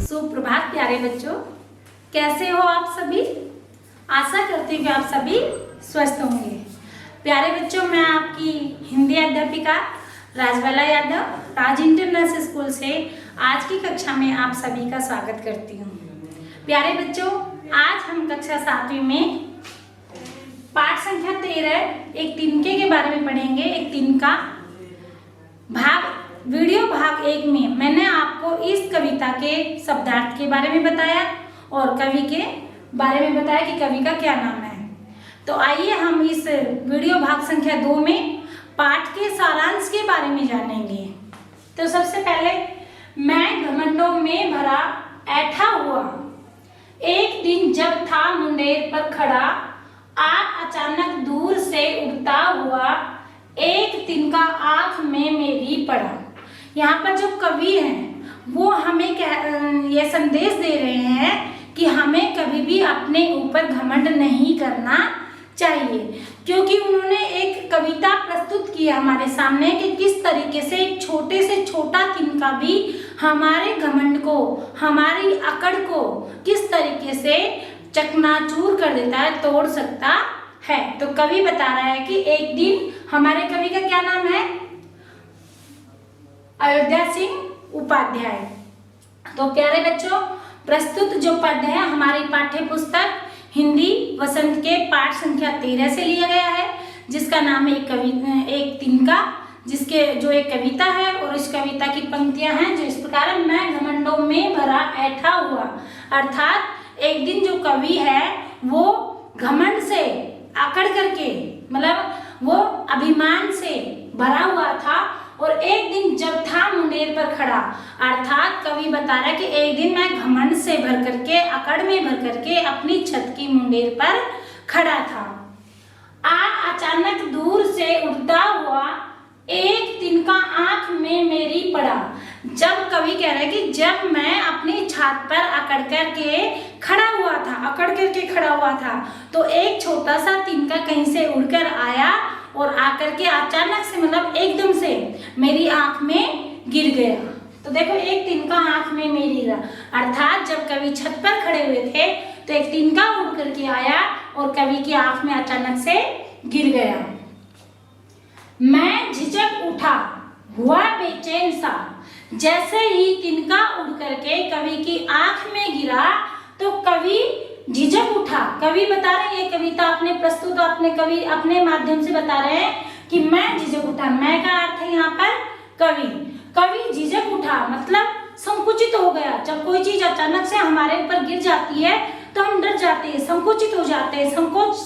सुप्रभात प्यारे बच्चों, कैसे हो आप सभी। आशा करती हूँ कि आप सभी स्वस्थ होंगे। प्यारे बच्चों, मैं आपकी हिंदी अध्यापिका राजबाला यादव राज इंटरनेशनल स्कूल से आज की कक्षा में आप सभी का स्वागत करती हूँ। प्यारे बच्चों, आज हम कक्षा 7वीं में पाठ संख्या 13 एक तिनके के बारे में पढ़ेंगे। एक तिनका वीडियो भाग 1 में मैंने आपको इस कविता के शब्दार्थ के बारे में बताया और कवि के बारे में बताया कि कवि का क्या नाम है। तो आइए हम इस वीडियो भाग संख्या 2 में पाठ के सारांश के बारे में जानेंगे। तो सबसे पहले, मैं घमंडों में भरा ऐठा हुआ, एक दिन जब था मुंडेर पर खड़ा, आग अचानक दूर से उड़ता हुआ, एक तिनका आंख में मेरी पड़ा। यहाँ पर जो कवि हैं वो हमें ये संदेश दे रहे हैं कि हमें कभी भी अपने ऊपर घमंड नहीं करना चाहिए, क्योंकि उन्होंने एक कविता प्रस्तुत की हमारे सामने कि किस तरीके से एक छोटे से छोटा तिनका भी हमारे घमंड को, हमारी अकड़ को किस तरीके से चकनाचूर कर देता है, तोड़ सकता है। तो कवि बता रहा है कि एक दिन, हमारे कवि का क्या नाम है? अयोध्या सिंह उपाध्याय। तो प्यारे बच्चों, प्रस्तुत जो पद है हमारी पाठ्य पुस्तक हिंदी वसंत के पाठ संख्या 13 से लिया गया है, जिसका नाम है एक तिनका, जिसके जो एक कविता है। और इस कविता की पंक्तियां हैं जो इस प्रकार है। मैं घमंडों में भरा ऐठा हुआ, अर्थात एक दिन जो कवि है वो घमंड से अकड़ करके, मतलब वो अभिमान से भरा हुआ था। और एक दिन जब था मुंडेर पर खड़ा, अर्थात कवि बता रहा है कि एक दिन मैं घमंड से भर करके, अकड़ में भर करके अपनी छत की मुंडेर पर खड़ा था। आग अचानक दूर से उड़ता हुआ, एक तिनका आंख में मेरी पड़ा। जब कवि कह रहा है कि जब मैं अपनी छत पर अकड़ करके खड़ा हुआ था, अकड़ करके खड़ा हुआ था, तो एक छोटा सा तिनका कहीं से उड़कर आया और आकर के अचानक से, मतलब एकदम से मेरी आंख में गिर गया। तो देखो, एक तिनका आंख में मेरी गिरा, अर्थात जब कवि छत पर खड़े हुए थे तो एक तिनका उड़ करके आया और कवि की आंख में अचानक से गिर गया। मैं झिझक उठा, हुआ बेचैन सा। जैसे ही तिनका उड़ करके कवि की आंख में गिरा तो कवि झिझक उठा। कवि बता रहे हैं, ये कविता अपने प्रस्तुत कवि अपने माध्यम से बता रहे हैं कि मैं झिझक उठा। मैं का अर्थ है यहाँ पर कवि झिझक उठा, मतलब संकुचित हो गया। जब कोई चीज अचानक से हमारे ऊपर गिर जाती है तो हम डर जाते हैं, संकुचित हो जाते हैं, संकोच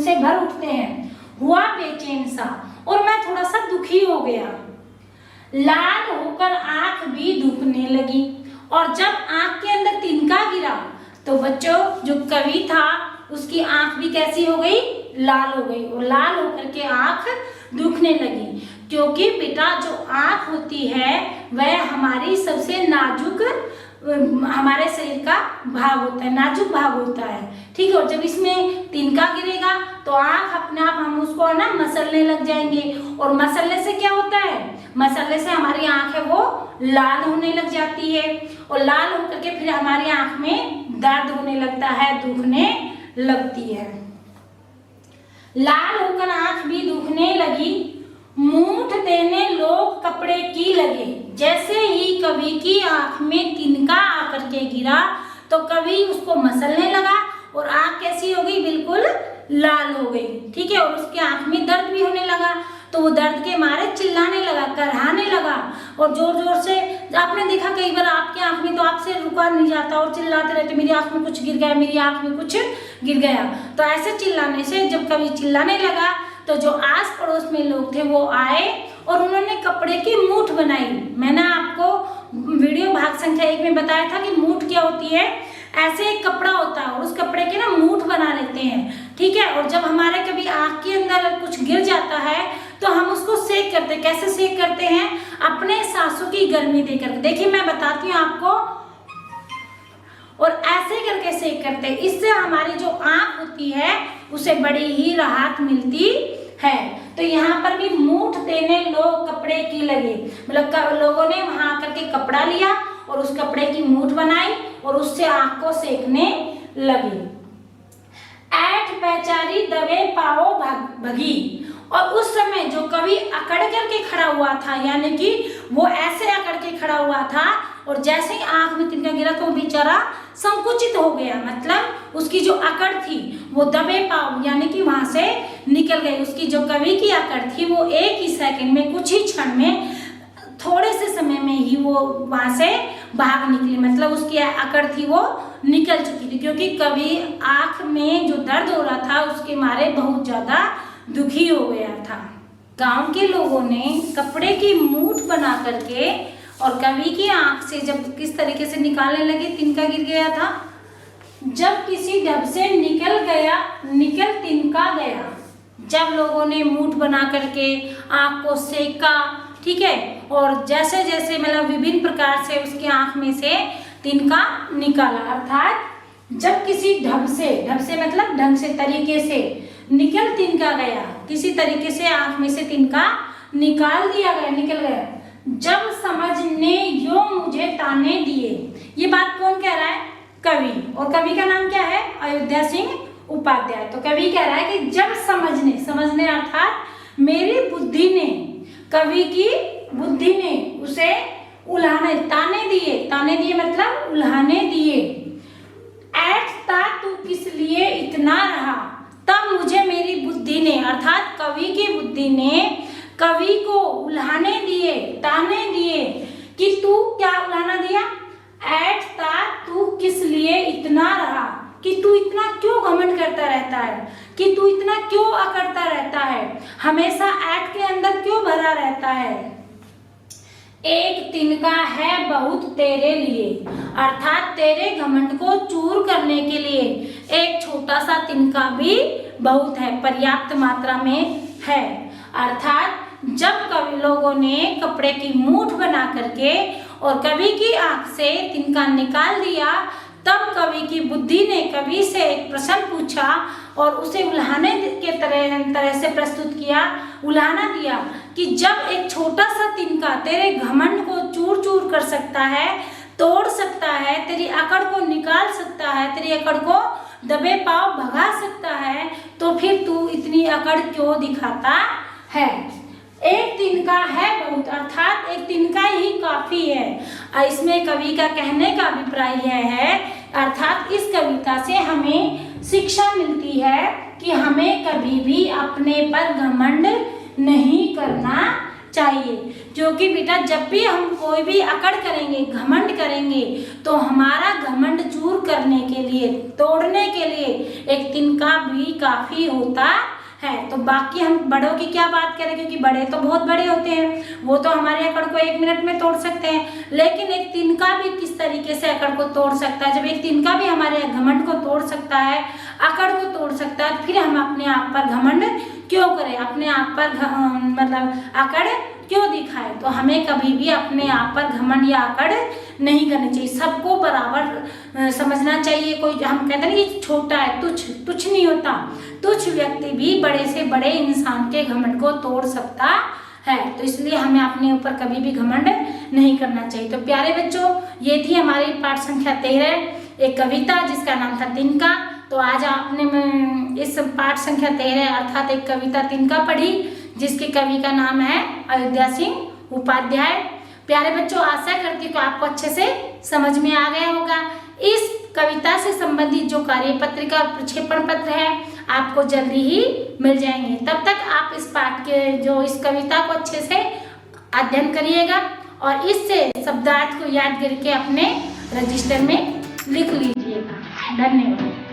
से भर उठते हैं। हुआ बेचैन सा, और मैं थोड़ा सा दुखी हो गया। लाल होकर आंख भी दुखने लगी, और जब आंख के अंदर तिनका गिरा तो बच्चों जो कवि था उसकी आंख भी कैसी हो गई? लाल हो गई, और लाल होकर के आंख दुखने लगी। क्योंकि बेटा जो आंख होती है वह हमारी सबसे नाजुक, हमारे शरीर का भाग होता है, नाजुक भाग होता है, ठीक है। और जब इसमें तिनका गिरेगा तो आंख अपने आप, हम उसको ना मसलने लग जाएंगे, और मसलने से क्या होता है? मसलने से हमारी आंख है वो लाल होने लग जाती है, और लाल होकर के फिर हमारी आंख में दर्द होने लगता है, दुखने लगती है। लाल होकर आंख भी दुखने लगी, मूठ देने लोग कपड़े की लगे। जैसे ही कवि की आंख में तिनका आकर के गिरा तो कवि उसको मसलने लगा और आंख कैसी हो गई? बिल्कुल लाल हो गई, ठीक है। और उसकी आंख में दर्द भी होने लगा, तो वो दर्द के मारे चिल्लाने लगा, कराहने लगा, और जोर जोर से। आपने देखा कई बार आपकी आंख में तो आपसे रुका नहीं जाता और चिल्लाते रहते, मेरी आंख में कुछ गिर गया, मेरी आंख में कुछ गिर गया। तो ऐसे चिल्लाने से जब कवि चिल्लाने लगा तो जो आस पड़ोस में लोग थे वो आए और उन्होंने कपड़े की मूठ बनाई। मैंने आपको वीडियो भाग संख्या 1 में बताया था कि मूठ क्या होती है। ऐसे एक कपड़ा होता है और उस कपड़े के ना मूठ बना लेते हैं, ठीक है। और जब हमारे कभी आंख के अंदर कुछ गिर जाता है तो हम उसको सेक करते हैं। कैसे सेक करते हैं? अपने सांसों की गर्मी देकर। देखिए मैं बताती हूँ आपको, और ऐसे करके सेक करते हैं। इससे हमारी जो आंख होती है उसे बड़ी ही राहत मिलती है। तो यहाँ पर भी मूठ देने लोग कपड़े की लगे, मतलब लोगों ने वहां करके कपड़ा लिया और उस कपड़े की मूठ बनाई और उससे आंख को सेकने लगी। ऐठ बेचारी दबे पाओ भगी। और उस समय जो कवि अकड़ करके खड़ा हुआ था, यानी कि वो ऐसे अकड़ के खड़ा हुआ था और जैसे ही आंख में तिनका गिरा तो बेचारा संकुचित हो गया, मतलब उसकी जो अकड़ थी वो दबे पाव यानी कि वहां से निकल गई। उसकी जो कवि की अकड़ थी वो एक ही सेकंड में, कुछ ही क्षण में, थोड़े से समय में ही वो वहां से भाग निकली, मतलब उसकी अकड़ थी वो निकल चुकी थी, क्योंकि कवि आंख में जो दर्द हो रहा था उसके मारे बहुत ज्यादा दुखी हो गया था। गांव के लोगों ने कपड़े की मूठ बना करके और कवि की आंख से जब किस तरीके से निकालने लगे, तिनका गिर गया था। जब किसी ढब से निकल तिनका गया। जब लोगों ने मूठ बना करके आंख को सेका, ठीक है, और जैसे जैसे मतलब विभिन्न प्रकार से उसकी आंख में से तिनका निकाला, अर्थात जब किसी ढब से मतलब ढंग से, तरीके से निकल तिनका गया, किसी तरीके से आंख में से तिनका निकाल दिया गया, निकल गया। जब समझने यो मुझे ताने दिए। ये बात कौन कह रहा है? कवि। और कवि का नाम क्या है? अयोध्या सिंह उपाध्याय। तो कवि कह रहा है कि जब समझने अर्थात मेरी बुद्धि ने, कवि की बुद्धि ने उसे उल्हाने, ताने दिए मतलब उल्हाने दिए। ऐठता तू किस लिए इतना रहा। तब मुझे मेरी बुद्धि ने, अर्थात कवि की बुद्धि ने कवि को उल्हाने दिए, ताने दिए कि तू क्या उल्हाना दिया? ऐठता तू किस लिए इतना रहा, कि तू इतना क्यों घमंड करता रहता है, कि तू इतना क्यों अकड़ता रहता है, हमेशा ऐठ के अंदर क्यों भरा रहता है। एक तिनका है बहुत तेरे लिए, अर्थात तेरे घमंड को चूर करने के लिए एक छोटा सा तिनका भी बहुत है, पर्याप्त मात्रा में है। अर्थात जब कवि लोगों ने कपड़े की मूठ बना करके और कवि की आंख से तिनका निकाल दिया, तब कवि की बुद्धि ने कवि से एक प्रश्न पूछा और उसे उल्हाने के तरह से प्रस्तुत किया, उल्हाना दिया कि जब एक छोटा सा तिनका तेरे घमंड को चूर चूर कर सकता है, तोड़ सकता है, तेरी अकड़ को निकाल सकता है, तेरी अकड़ को दबे पाव भगा सकता है, तो फिर तू इतनी अकड़ क्यों दिखाता है। एक तिनका है बहुत, अर्थात एक तिनका ही काफी है। इसमें कवि का कहने का अभिप्राय यह है, अर्थात इस कविता से हमें शिक्षा मिलती है कि हमें कभी भी अपने पर घमंड नहीं करना चाहिए, क्योंकि बेटा जब भी हम कोई भी अकड़ करेंगे, घमंड करेंगे, तो हमारा घमंड चूर करने के लिए, तोड़ने के लिए एक तिनका भी काफी होता है। तो बाकी हम बड़ों की क्या बात करें, क्योंकि बड़े तो बहुत बड़े होते हैं, वो तो हमारे अकड़ को 1 मिनट में तोड़ सकते हैं, लेकिन एक तिनका भी किस तरीके से अकड़ को तोड़ सकता है। जब एक तिनका भी हमारे घमंड को तोड़ सकता है, अकड़ को तोड़ सकता है, फिर हम अपने आप पर घमंड क्यों करें, अपने आप पर मतलब अकड़ क्यों दिखाए। तो हमें कभी भी अपने आप पर घमंड या अकड़ नहीं करनी चाहिए, सबको बराबर समझना चाहिए। कोई हम कहते हैं कि छोटा है, तुच्छ नहीं होता, तुच्छ व्यक्ति भी बड़े से बड़े इंसान के घमंड को तोड़ सकता है। तो इसलिए हमें अपने ऊपर कभी भी घमंड नहीं करना चाहिए। तो प्यारे बच्चों, ये थी हमारी पाठ संख्या 13, एक कविता जिसका नाम था तिनका। तो आज आपने इस पाठ संख्या 13 अर्थात एक कविता तिनका पढ़ी, जिसके कवि का नाम है अयोध्या सिंह उपाध्याय। प्यारे बच्चों, आशा करती हूँ कि आपको अच्छे से समझ में आ गया होगा। इस कविता से संबंधित जो कार्यपत्रिका और प्रक्षेपण पत्र है आपको जल्दी ही मिल जाएंगे। तब तक आप इस पाठ के इस कविता को अच्छे से अध्ययन करिएगा और इससे शब्दार्थ को याद करके अपने रजिस्टर में लिख लीजिएगा। धन्यवाद।